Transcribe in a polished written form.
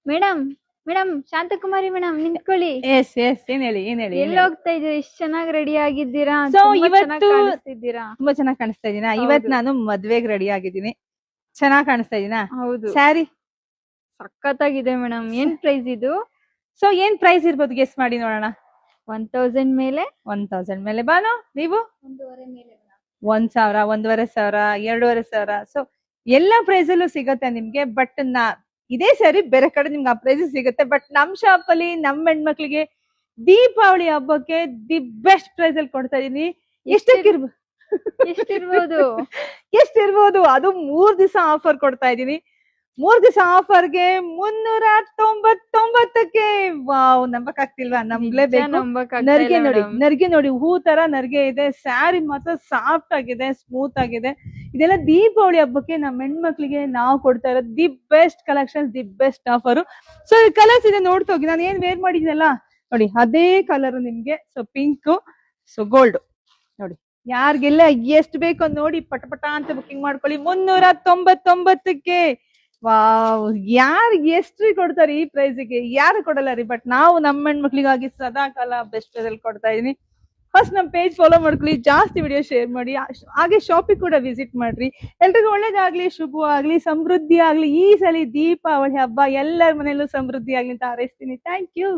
Madam madam Shanthakumari madam ನಿಂತ್ಕೊಳ್ಳಿ. S S ಏನ್ ಹೇಳಿ ಎಲ್ಲಿ ಹೋಗ್ತಾ ಇದ್ದೀರಾ? ಇಷ್ಟು ಚೆನ್ನಾಗಿ ರೆಡಿ ಆಗಿದ್ದೀರಾ, So, ತುಂಬಾ ಚೆನ್ನಾಗಿ ಇವತ್ತು ಕಾಣಿಸ್ತಿದ್ದೀರಾ. ತುಂಬಾ ಚೆನ್ನಾಗಿ ಕಾಣಿಸ್ತಾ ಇದೀನಾ? ಹೌದು. ಇವತ್ ನಾನು ಮದ್ವೆಗ್ ರೆಡಿ ಆಗಿದ್ದೀನಿ. ಚೆನ್ನಾಗಿ ಕಾಣಿಸ್ತಾ ಇದೀನಾ? ಹೌದು, ಸ್ಯಾರಿ ಸಖತ್ತಾಗಿದೆ ಮೇಡಮ್. ಏನ್ ಪ್ರೈಸ್ ಇದು? ಸೊ ಏನ್ ಪ್ರೈಸ್ ಇರ್ಬೋದು ಗೆಸ್ ಮಾಡಿ ನೋಡೋಣ. 1000 ಮೇಲೆ. 1000 ಮೇಲೆ. ಬಾನು ನೀವು 1,500 ಮೇಲೆ. 1,000, 1,500, 2,500. ಸೊ ಎಲ್ಲಾ ಪ್ರೈಸ್ ಅಲ್ಲೂ ಸಿಗತ್ತೆ ನಿಮ್ಗೆ. ಬಟ್ ಇದೇ ಸರಿ ಬೇರೆ ಕಡೆ ನಿಮ್ಗೆ ಆ ಪ್ರೈಸ್ ಸಿಗುತ್ತೆ. ಬಟ್ ನಮ್ ಶಾಪ್ ಅಲ್ಲಿ ನಮ್ ಹೆಣ್ಮಕ್ಳಿಗೆ ದೀಪಾವಳಿ ಹಬ್ಬಕ್ಕೆ ದಿ ಬೆಸ್ಟ್ ಪ್ರೈಸ್ ಅಲ್ಲಿ ಕೊಡ್ತಾ ಇದೀನಿ. ಎಷ್ಟಿರ್ಬೋದು? ಎಷ್ಟಿರ್ಬೋದು? ಅದು 3 ದಿವಸ ಆಫರ್ ಕೊಡ್ತಾ ಇದೀನಿ. 3 ದಿವಸ ಆಫರ್ಗೆ 399ಕ್ಕೆ. ವಾವ್, ನಂಬಕ್ ಆಗ್ತಿಲ್ವಾ? ನಂಬ್ಲೇಬೇಕು. ನರ್ಗೆ ನೋಡಿ, ನರ್ಗೆ ನೋಡಿ, ಹೂ ತರ ನರ್ಗೆ ಇದೆ. ಸ್ಯಾರಿ ಮಾತ್ರ ಸಾಫ್ಟ್ ಆಗಿದೆ, ಸ್ಮೂತ್ ಆಗಿದೆ. ಇದೆಲ್ಲ ದೀಪಾವಳಿ ಹಬ್ಬಕ್ಕೆ ನಮ್ಮ ಹೆಣ್ಮಕ್ಳಿಗೆ ನಾವು ಕೊಡ್ತಾ ಇರೋದು the best collection, the best offer. So ಈ ಕಲರ್ಸ್ ಇದೆ ನೋಡ್ತೋಗಿ. ನಾನು ಏನ್ ವೇರ್ ಮಾಡಿದ್ನಲ್ಲ ನೋಡಿ, ಅದೇ ಕಲರ್ ನಿಮ್ಗೆ. ಸೊ ಪಿಂಕ್, ಸೊ ಗೋಲ್ಡ್ ನೋಡಿ. ಯಾರಿಗೆಲ್ಲ ಎಷ್ಟು ಬೇಕೋ ನೋಡಿ ಪಟ ಪಟ ಅಂತ ಬುಕಿಂಗ್ ಮಾಡ್ಕೊಳ್ಳಿ. 399ಕ್ಕೆ. ವಾವ್, ಯಾರು ಎಷ್ಟು ಕೊಡ್ತಾರೆ ಈ ಪ್ರೈಸ್ಗೆ? ಯಾರು ಕೊಡಲ್ಲ ರೀ. ಬಟ್ ನಾವು ನಮ್ಮ ಹೆಣ್ಮಕ್ಳಿಗಾಗಿ ಸದಾ ಕಾಲ ಬೆಸ್ಟ್ ಪ್ರೈಸ್ ಅಲ್ಲಿ ಕೊಡ್ತಾ ಇದೀನಿ. ಫಸ್ಟ್ ನಮ್ಮ ಪೇಜ್ ಫಾಲೋ ಮಾಡ್ಕೊಳ್ಳಿ, ಜಾಸ್ತಿ ವಿಡಿಯೋ ಶೇರ್ ಮಾಡಿ, ಹಾಗೆ ಶಾಪಿಂಗ್ ಕೂಡ ವಿಸಿಟ್ ಮಾಡ್ರಿ. ಎಲ್ರಿಗೂ ಒಳ್ಳೇದಾಗ್ಲಿ, ಶುಭವಾಗ್ಲಿ, ಸಮೃದ್ಧಿ ಆಗ್ಲಿ. ಈ ಸಲ ದೀಪಾವಳಿ ಹಬ್ಬ ಎಲ್ಲರ ಮನೆಯಲ್ಲೂ ಸಮೃದ್ಧಿ ಆಗ್ಲಿ ಅಂತ ಹಾರೈಸ್ತೀನಿ. Thank you.